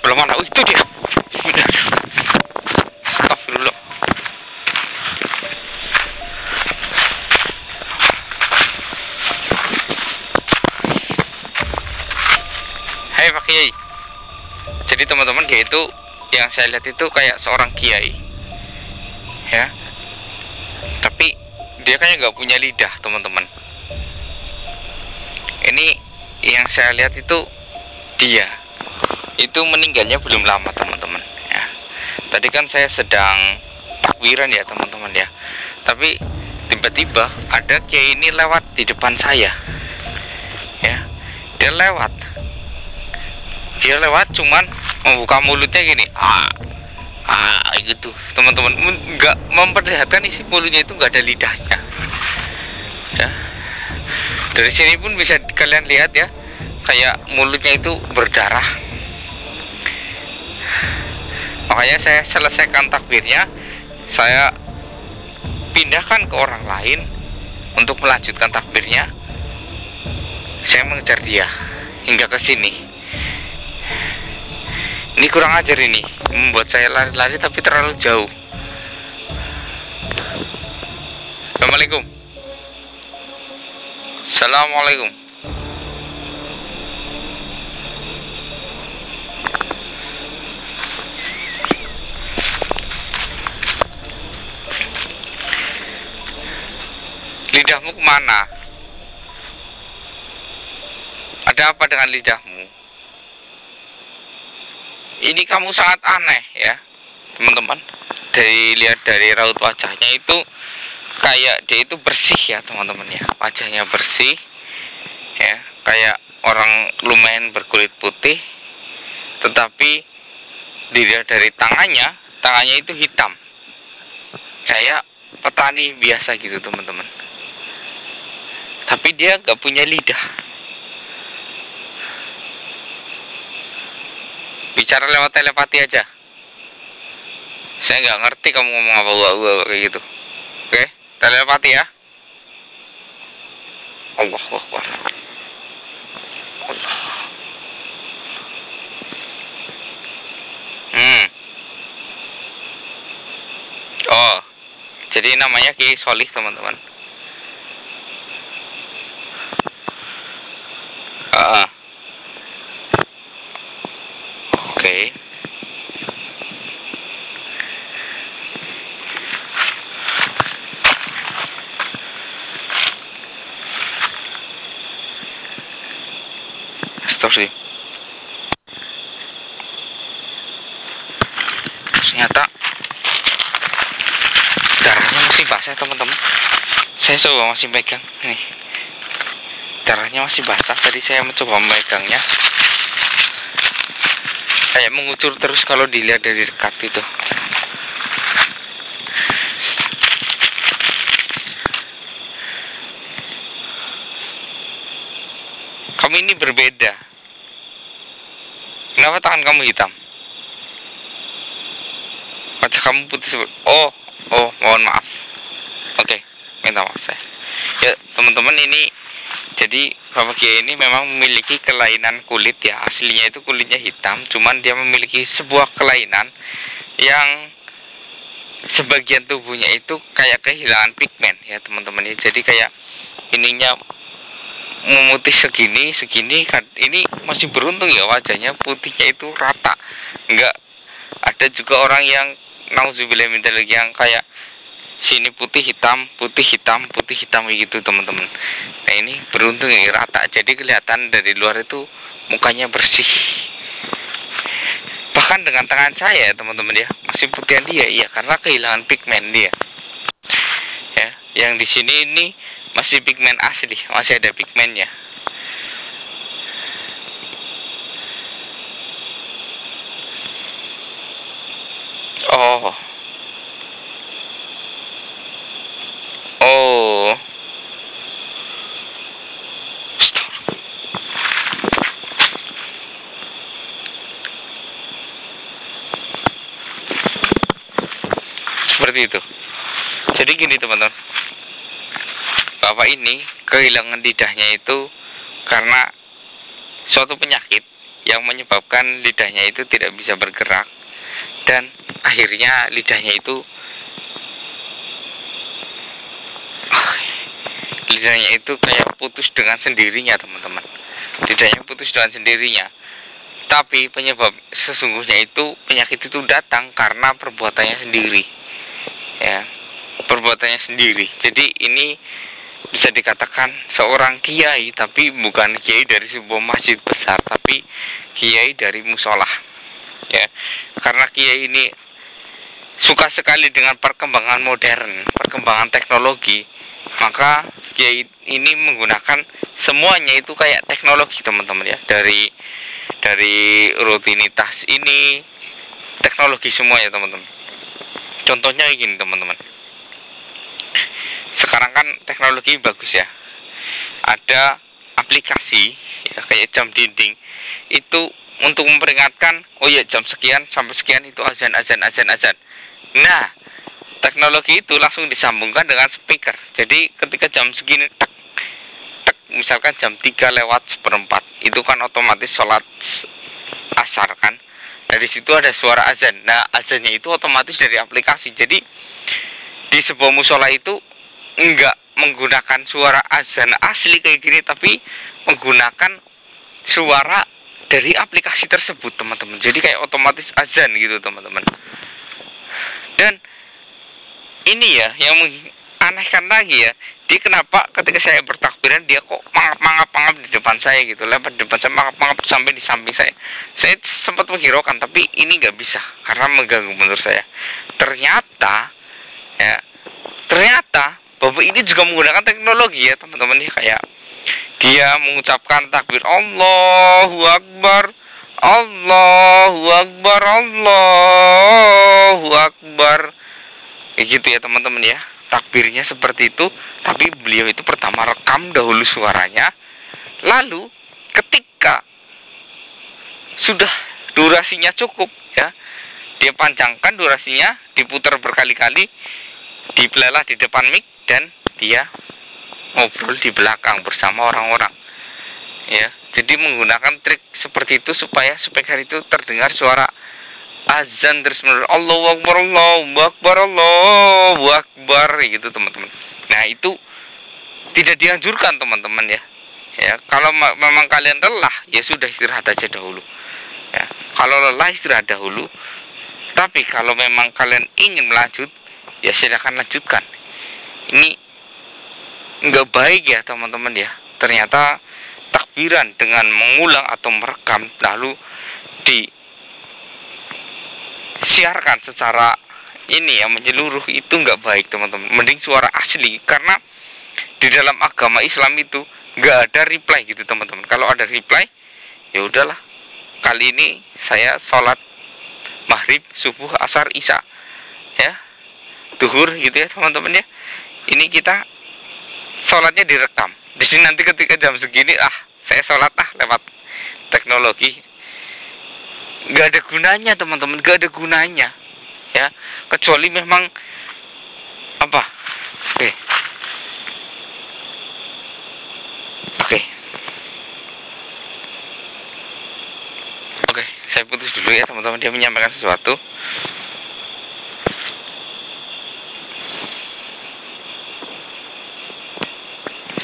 sebelah mana? Oh, itu dia. Astagfirullah. Hai Pak Kiai. Jadi teman-teman, dia itu yang saya lihat itu kayak seorang kiai, ya. Tapi dia kayaknya nggak punya lidah, teman-teman. Ini yang saya lihat itu dia itu meninggalnya belum lama, teman-teman. Ya. Tadi kan saya sedang takbiran ya, teman-teman ya. Tapi tiba-tiba ada kiai ini lewat di depan saya. Ya, dia lewat cuman membuka mulutnya gini, gitu, teman-teman. Nggak memperlihatkan isi mulutnya itu nggak ada lidahnya. Ya, dari sini pun bisa kalian lihat ya, kayak mulutnya itu berdarah. Makanya saya selesaikan takbirnya, saya pindahkan ke orang lain untuk melanjutkan takbirnya. Saya mengejar dia hingga ke sini. Ini kurang ajar, ini membuat saya lari-lari tapi terlalu jauh. Assalamualaikum. Assalamualaikum. Lidahmu kemana? Ada apa dengan lidahmu? Ini kamu sangat aneh ya, teman-teman. Lihat dari raut wajahnya itu kayak dia itu bersih ya, teman-teman ya. Wajahnya bersih ya, kayak orang lumayan berkulit putih. Tetapi dilihat dari tangannya itu hitam, kayak petani biasa gitu, teman-teman. Tapi dia gak punya lidah. Bicara lewat telepati aja. Saya nggak ngerti kamu ngomong apa kayak gitu. Oke, telepati ya. Allahu Akbar. Allah. Oh, jadi namanya Kiai Solih, teman-teman. Oke. Astagfirullah. Ternyata darahnya masih basah, teman-teman. Saya coba masih pegang nih. Darahnya masih basah. Tadi saya mencoba memegangnya, kayak mengucur terus kalau dilihat dari dekat itu. Kamu ini berbeda. Kenapa tangan kamu hitam? Wajah kamu putih oh, mohon maaf. Oke, minta maaf saya. Ya, teman-teman, ini jadi Bapak Kiai ini memang memiliki kelainan kulit ya. Aslinya itu kulitnya hitam, cuman dia memiliki sebuah kelainan yang sebagian tubuhnya itu kayak kehilangan pigmen ya, teman-teman ya. Jadi kayak ininya memutih segini. Ini masih beruntung ya, wajahnya putihnya itu rata. Enggak ada juga orang yang nauzubillah min dzalik yang kayak sini putih hitam gitu, teman-teman. Nah, ini beruntung ini rata, jadi kelihatan dari luar itu mukanya bersih. Bahkan dengan tangan saya, teman-teman ya, masih putihan dia ya, karena kehilangan pigmen dia. Ya, yang di sini ini masih pigmen asli, masih ada pigmennya. Oh. Seperti itu. Jadi gini, teman-teman. Bapak ini kehilangan lidahnya itu karena suatu penyakit yang menyebabkan lidahnya itu tidak bisa bergerak, dan akhirnya lidahnya itu kayak putus dengan sendirinya, teman-teman. Lidahnya putus dengan sendirinya. Tapi penyebab sesungguhnya itu, penyakit itu datang karena perbuatannya sendiri, ya, perbuatannya sendiri. Jadi ini bisa dikatakan seorang kiai, tapi bukan kiai dari sebuah masjid besar, tapi kiai dari musola, ya. Karena kiai ini suka sekali dengan perkembangan modern, perkembangan teknologi, maka kiai ini menggunakan semuanya itu kayak teknologi, teman-teman, ya. Dari rutinitas ini teknologi semuanya, teman-teman. Contohnya gini, teman-teman. Sekarang kan teknologi bagus, ya. Ada aplikasi, ya, kayak jam dinding itu untuk memperingatkan, oh ya, jam sekian sampai sekian itu azan. Nah, teknologi itu langsung disambungkan dengan speaker. Jadi ketika jam segini tek, misalkan jam 3:04, itu kan otomatis sholat asar kan. Dari situ ada suara azan. Nah, azannya itu otomatis dari aplikasi. Jadi di sebuah musola itu enggak menggunakan suara azan asli kayak gini, tapi menggunakan suara dari aplikasi tersebut, teman-teman. Jadi kayak otomatis azan gitu, teman-teman. Dan ini ya yang menganehkan lagi, ya, dia kenapa ketika saya bertakbiran dia kok mangap di depan saya gitu, lewat di depan saya, mangap sampai di samping saya sempat menghiraukan, tapi ini nggak bisa karena mengganggu menurut saya. Ternyata Bapak ini juga menggunakan teknologi, ya, teman-teman, ya. Kayak dia mengucapkan takbir Allahu Akbar, Allahu Akbar, Allahu Akbar, kayak gitu, ya, teman-teman, ya. Takbirnya seperti itu, tapi beliau itu pertama rekam dahulu suaranya, lalu ketika sudah durasinya cukup, ya, dia panjangkan durasinya, diputar berkali-kali, dipelelah di depan mic, dan dia ngobrol di belakang bersama orang-orang, ya. Jadi menggunakan trik seperti itu supaya speaker itu terdengar suara azan terus menerus, Allahu Akbar, Allahu Akbar, Allahu Akbar, gitu, teman-teman. Nah, itu tidak dianjurkan, teman-teman, ya. Ya, kalau memang kalian lelah, ya sudah, istirahat aja dahulu, ya. Kalau lelah, istirahat dahulu. Tapi kalau memang kalian ingin melanjut, ya silakan lanjutkan. Ini nggak baik, ya, teman-teman, ya. Ternyata takbiran dengan mengulang atau merekam lalu disiarkan secara ini, ya, menyeluruh, itu nggak baik, teman-teman. Mending suara asli, karena di dalam agama Islam itu nggak ada reply gitu, teman-teman. Kalau ada reply, ya udahlah, kali ini saya sholat maghrib, subuh, asar, isya, ya, duhur, gitu, ya, teman-teman, ya. Ini kita sholatnya direkam. Jadi nanti ketika jam segini, saya sholat lewat teknologi, nggak ada gunanya, teman-teman, nggak ada gunanya, ya, kecuali memang apa. Oke, saya putus dulu, ya, teman-teman, dia menyampaikan sesuatu.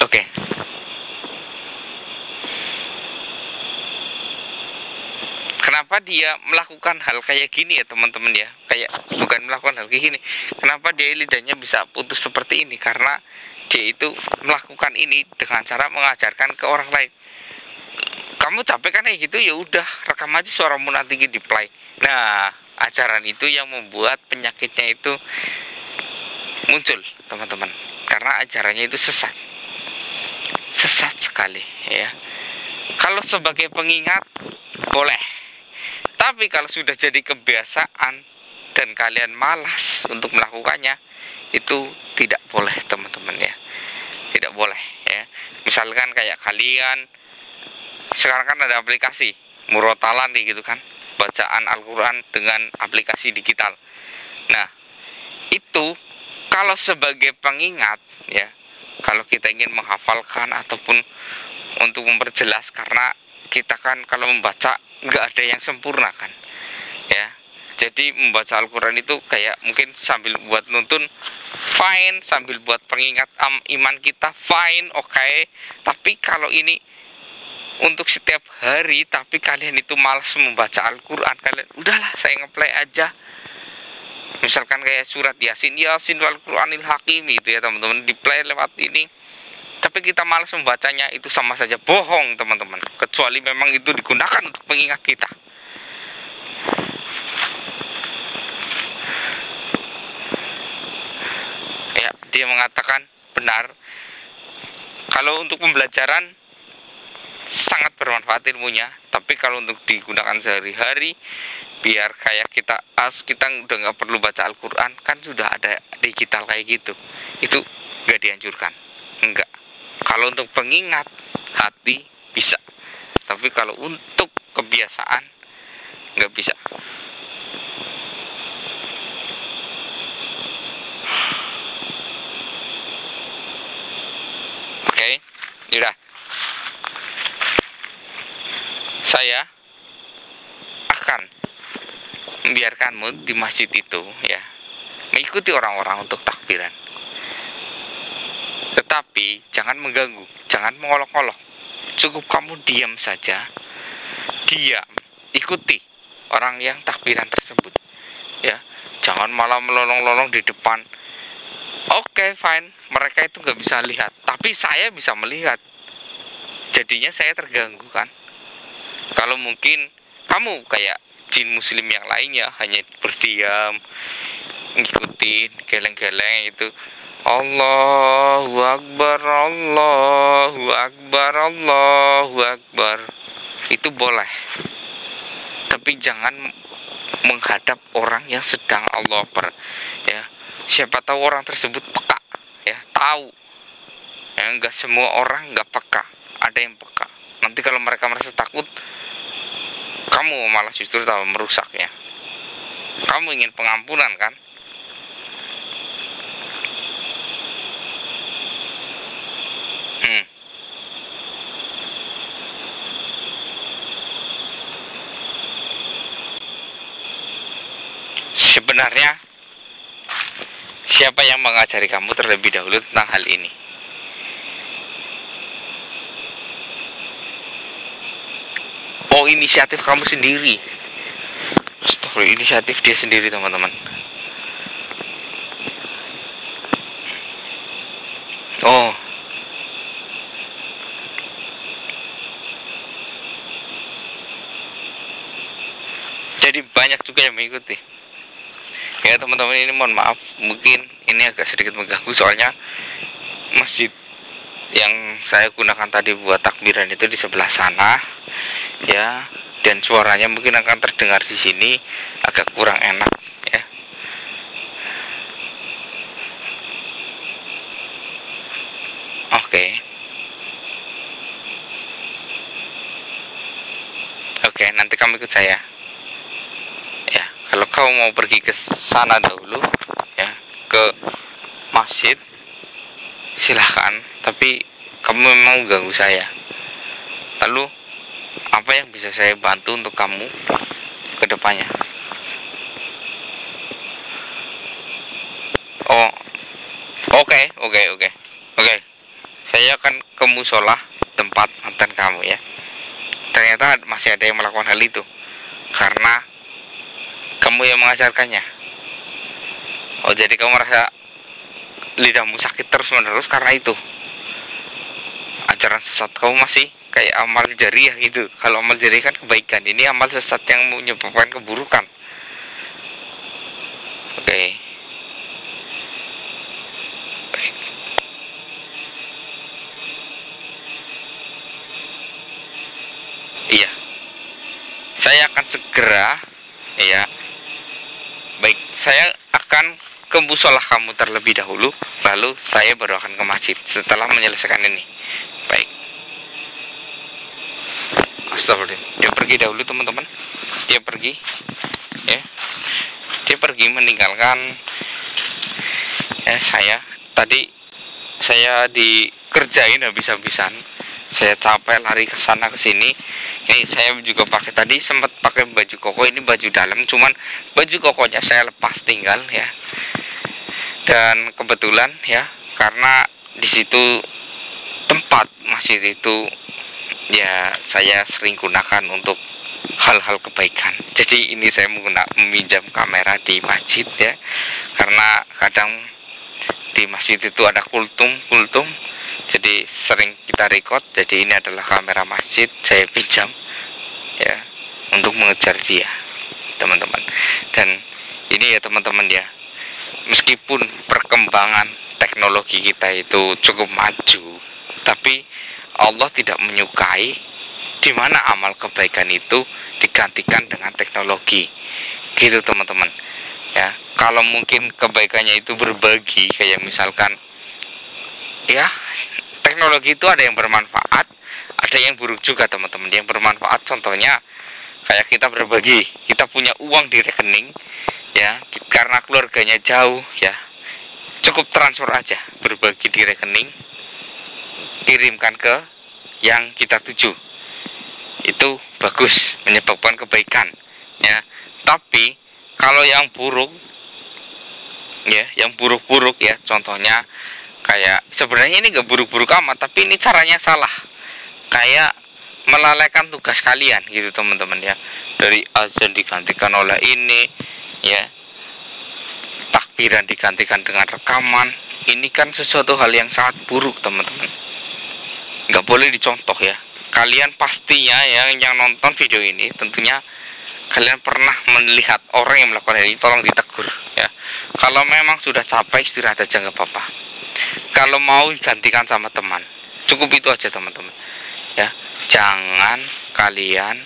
Oke. Kenapa dia melakukan hal kayak gini, ya, teman-teman, ya? Kayak bukan melakukan hal kayak gini. Kenapa dia lidahnya bisa putus seperti ini? Karena dia itu melakukan ini dengan cara mengajarkan ke orang lain. Kamu capek kan kayak gitu, ya udah, rekam aja suaramu, nanti di play. Nah, ajaran itu yang membuat penyakitnya itu muncul, teman-teman. Karena ajarannya itu sesat sekali, ya. Kalau sebagai pengingat boleh, tapi kalau sudah jadi kebiasaan dan kalian malas untuk melakukannya, itu tidak boleh, teman-teman, ya. Tidak boleh, ya. Misalkan kayak kalian sekarang kan ada aplikasi murotalan nih, gitu kan, bacaan Al-Quran dengan aplikasi digital. Nah, itu kalau sebagai pengingat, ya, kalau kita ingin menghafalkan ataupun untuk memperjelas, karena kita kan kalau membaca nggak ada yang sempurna kan, ya. Jadi membaca Al-Quran itu kayak mungkin sambil buat nuntun fine, sambil buat pengingat iman kita fine, oke. Tapi kalau ini untuk setiap hari, tapi kalian itu malas membaca Al-Quran, kalian udahlah saya ngeplay aja. Misalkan kayak surat Yasin wal Qur'anil Hakim itu ya teman-teman, di play lewat ini. Tapi kita malas membacanya, itu sama saja bohong teman-teman. Kecuali memang itu digunakan untuk mengingat kita. Ya, dia mengatakan benar. Kalau untuk pembelajaran sangat bermanfaat ilmunya, tapi kalau untuk digunakan sehari-hari biar kayak kita udah nggak perlu baca Al-Quran, kan sudah ada digital kayak gitu, itu nggak dianjurkan, enggak. Kalau untuk pengingat hati bisa, tapi kalau untuk kebiasaan nggak bisa. Oke, yaudah, saya akan membiarkanmu di masjid itu ya, mengikuti orang-orang untuk takbiran. Tetapi jangan mengganggu, jangan mengolok-olok. Cukup kamu diam saja, diam, ikuti orang yang takbiran tersebut ya. Jangan malah melolong-lolong di depan. Oke, fine, mereka itu nggak bisa lihat, tapi saya bisa melihat. Jadinya saya terganggu kan. Kalau mungkin kamu kayak jin muslim yang lainnya hanya berdiam, ngikutin geleng-geleng itu, Allahu Akbar, Allahu Akbar, Allahu Akbar, itu boleh. Tapi jangan menghadap orang yang sedang Allahu Akbar ya. Siapa tahu orang tersebut peka ya, tahu ya, enggak semua orang enggak peka, ada yang peka. Nanti kalau mereka merasa takut, kamu malah justru tambah merusaknya. Kamu ingin pengampunan kan? Sebenarnya siapa yang mengajari kamu terlebih dahulu tentang hal ini? Oh, inisiatif kamu sendiri. Story inisiatif dia sendiri teman-teman. Oh, jadi banyak juga yang mengikuti ya teman-teman. Ini mohon maaf, mungkin ini agak sedikit mengganggu, soalnya masjid yang saya gunakan tadi buat takbiran itu di sebelah sana ya, dan suaranya mungkin akan terdengar di sini agak kurang enak ya. Oke, nanti kamu ikut saya ya. Kalau kau mau pergi ke sana dahulu ya, ke masjid, silahkan, tapi kamu memang ganggu saya. Lalu apa yang bisa saya bantu untuk kamu ke depannya? Oh, oke. Saya akan ke musola tempat mantan kamu ya. Ternyata masih ada yang melakukan hal itu karena kamu yang mengajarkannya. Oh, jadi kamu merasa lidahmu sakit terus menerus karena itu. Ajaran sesat kamu masih kayak amal jariah gitu. Kalau amal jariah kan kebaikan, ini amal sesat yang menyebabkan keburukan. Oke. Baik. Iya, saya akan segera ya. Baik, saya akan ke musola kamu terlebih dahulu, lalu saya baru akan ke masjid setelah menyelesaikan ini. Baik. Astagfirullah. Dia pergi dahulu teman-teman. Dia pergi ya. Dia pergi meninggalkan ya saya. Tadi saya dikerjain habis-habisan. saya capek lari ke sana ke sini. Ini saya juga pakai, tadi sempat pakai baju koko, ini baju dalam, cuman baju kokonya saya lepas tinggal ya. Dan kebetulan ya, karena di situ tempat masjid itu ya saya sering gunakan untuk hal-hal kebaikan. Jadi ini saya meminjam kamera di masjid ya, karena kadang di masjid itu ada kultum, jadi sering kita record. Jadi ini adalah kamera masjid, saya pinjam ya untuk mengejar dia, teman-teman. Dan ini ya teman-teman ya, meskipun perkembangan teknologi kita itu cukup maju, tapi Allah tidak menyukai di mana amal kebaikan itu digantikan dengan teknologi, gitu teman-teman ya. Kalau mungkin kebaikannya itu berbagi, kayak misalkan ya, teknologi itu ada yang bermanfaat, ada yang buruk juga teman-teman. Yang bermanfaat contohnya kayak kita berbagi, kita punya uang di rekening ya, karena keluarganya jauh ya, cukup transfer aja, berbagi di rekening, kirimkan ke yang kita tuju, itu bagus, menyebabkan kebaikan ya. Tapi kalau yang buruk ya, yang buruk-buruk ya, contohnya kayak sebenarnya ini gak buruk-buruk amat, tapi ini caranya salah, kayak melalaikan tugas kalian gitu teman-teman ya. Dari azan digantikan oleh ini ya, takbiran digantikan dengan rekaman. Ini kan sesuatu hal yang sangat buruk teman-teman, nggak boleh dicontoh ya. Kalian pastinya yang nonton video ini tentunya kalian pernah melihat orang yang melakukan ini, tolong ditegur ya. Kalau memang sudah capek, istirahat aja nggak apa-apa. Kalau mau digantikan sama teman, cukup itu aja teman-teman ya. Jangan kalian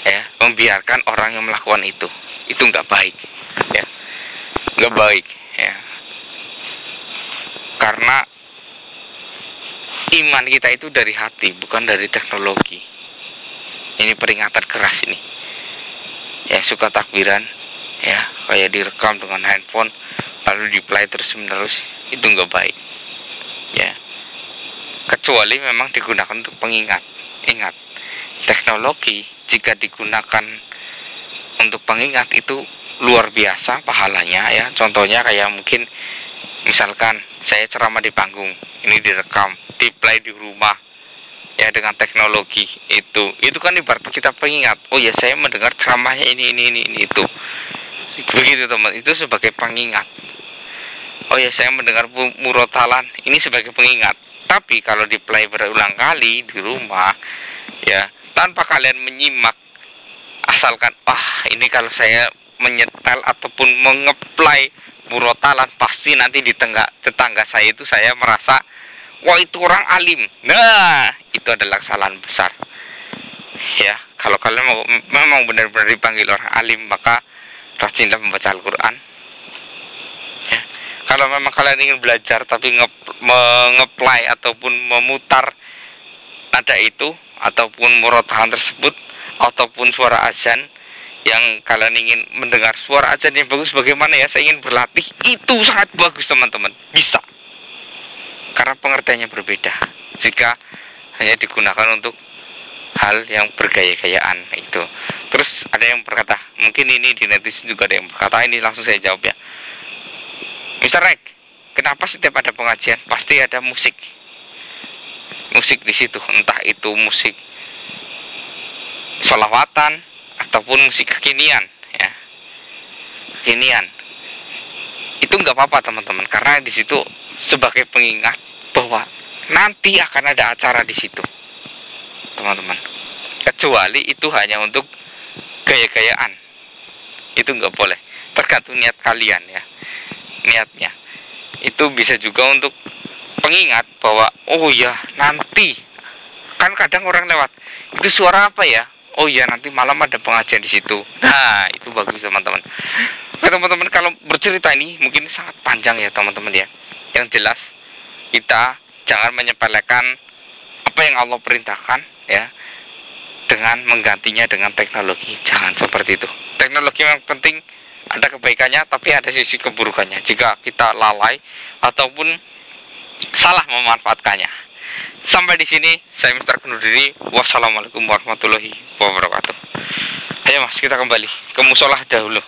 ya membiarkan orang yang melakukan itu nggak baik ya, nggak baik ya. Karena iman kita itu dari hati, bukan dari teknologi. Ini peringatan keras ini ya. Suka takbiran ya, kayak direkam dengan handphone lalu di play terus menerus, itu nggak baik ya. Kecuali memang digunakan untuk pengingat. Ingat, teknologi jika digunakan untuk pengingat itu luar biasa pahalanya ya. Contohnya kayak mungkin misalkan saya ceramah di panggung, ini direkam, di play di rumah ya, dengan teknologi itu kan ibarat kita pengingat. Oh ya, saya mendengar ceramahnya ini itu, begitu teman. Itu sebagai pengingat. Oh ya, saya mendengar murotalan, ini sebagai pengingat. Tapi kalau di play berulang kali di rumah ya, tanpa kalian menyimak, asalkan ini kalau saya menyetel ataupun mengeplay murotalan, pasti nanti di tetangga saya itu saya merasa wah itu orang alim. Nah, itu adalah kesalahan besar ya. Kalau kalian memang benar-benar dipanggil orang alim, maka rajinlah membaca Al-Quran ya. Kalau memang kalian ingin belajar tapi mengeplay ataupun memutar nada itu ataupun murotalan tersebut ataupun suara azan, yang kalian ingin mendengar suara azan yang bagus bagaimana ya, saya ingin berlatih, itu sangat bagus teman-teman, bisa. Karena pengertiannya berbeda jika hanya digunakan untuk hal yang bergaya-gayaan itu. Terus ada yang berkata, mungkin ini di netizen juga ada yang berkata, ini langsung saya jawab ya. Mr. Rek, kenapa setiap ada pengajian pasti ada musik di situ, entah itu musik sholawatan ataupun musik kekinian ya, kekinian. Itu nggak apa-apa teman-teman, karena di situ sebagai pengingat bahwa nanti akan ada acara di situ teman-teman. Kecuali itu hanya untuk gaya-gayaan, itu nggak boleh. Tergantung niat kalian ya, niatnya. Itu bisa juga untuk pengingat bahwa oh ya nanti kan kadang orang lewat, itu suara apa ya, oh ya nanti malam ada pengajian di situ. Nah, itu bagus teman-teman. Oke teman-teman, kalau bercerita ini mungkin sangat panjang ya teman-teman ya. Yang jelas kita jangan menyepelekan apa yang Allah perintahkan ya, dengan menggantinya dengan teknologi. Jangan seperti itu. Teknologi yang penting ada kebaikannya, tapi ada sisi keburukannya jika kita lalai ataupun salah memanfaatkannya. Sampai di sini saya Mister undur diri. Wassalamualaikum warahmatullahi wabarakatuh. Ayo Mas, kita kembali ke musola dahulu.